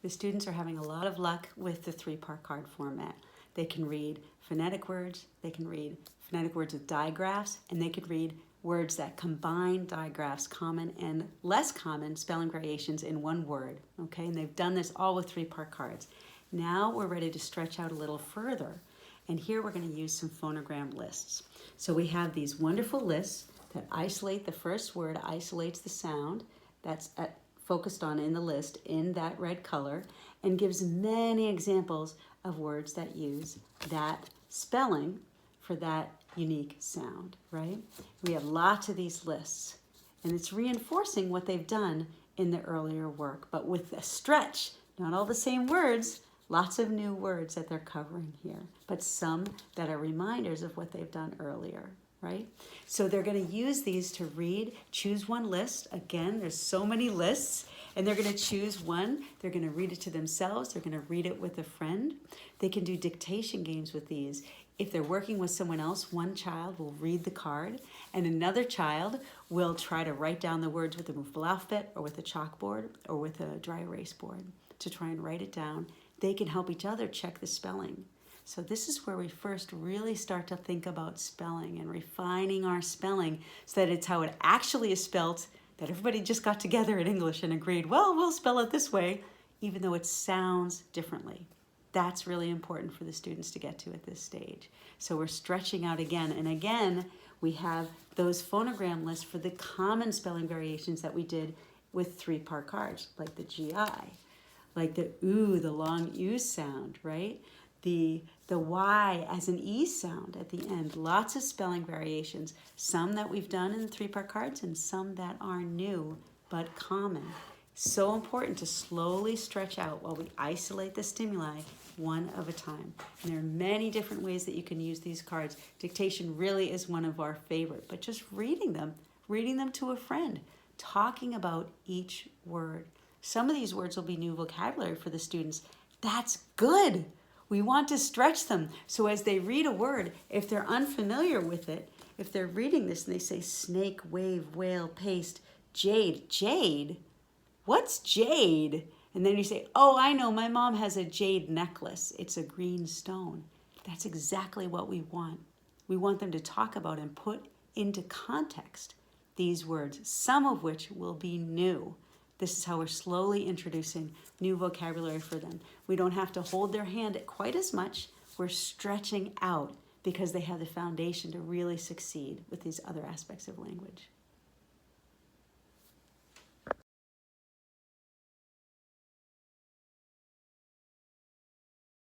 The students are having a lot of luck with the 3-part card format. They can read phonetic words, they can read phonetic words with digraphs, and they can read words that combine digraphs, common and less common spelling variations in one word, okay? And they've done this all with 3-part cards. Now we're ready to stretch out a little further. And here we're going to use some phonogram lists. So we have these wonderful lists that isolate the first word, isolates the sound that's focused on in the list in that red color, and gives many examples of words that use that spelling for that unique sound, right? We have lots of these lists, and it's reinforcing what they've done in the earlier work, but with a stretch, not all the same words, lots of new words that they're covering here, but some that are reminders of what they've done earlier, right? So they're going to use these to read, choose one list. Again, there's so many lists, and they're going to choose one. They're going to read it to themselves. They're going to read it with a friend. They can do dictation games with these. If they're working with someone else, one child will read the card, and another child will try to write down the words with a movable alphabet or with a chalkboard or with a dry erase board to try and write it down. They can help each other check the spelling. So this is where we first really start to think about spelling and refining our spelling so that it's how it actually is spelt, that everybody just got together in English and agreed, well, we'll spell it this way, even though it sounds differently. That's really important for the students to get to at this stage. So we're stretching out again and again. We have those phonogram lists for the common spelling variations that we did with 3-part cards, like the GI, like the ooh, the long U sound, right? The Y as an E sound at the end. Lots of spelling variations, some that we've done in the 3-part cards and some that are new but common. So important to slowly stretch out while we isolate the stimuli one at a time. And there are many different ways that you can use these cards. Dictation really is one of our favorite, but just reading them to a friend, talking about each word. Some of these words will be new vocabulary for the students. That's good. We want to stretch them. So as they read a word, if they're unfamiliar with it, if they're reading this and they say snake, wave, whale, paste, jade, jade, what's jade? And then you say, oh, I know, my mom has a jade necklace. It's a green stone. That's exactly what we want. We want them to talk about and put into context these words, some of which will be new. This is how we're slowly introducing new vocabulary for them. We don't have to hold their hand quite as much. We're stretching out because they have the foundation to really succeed with these other aspects of language.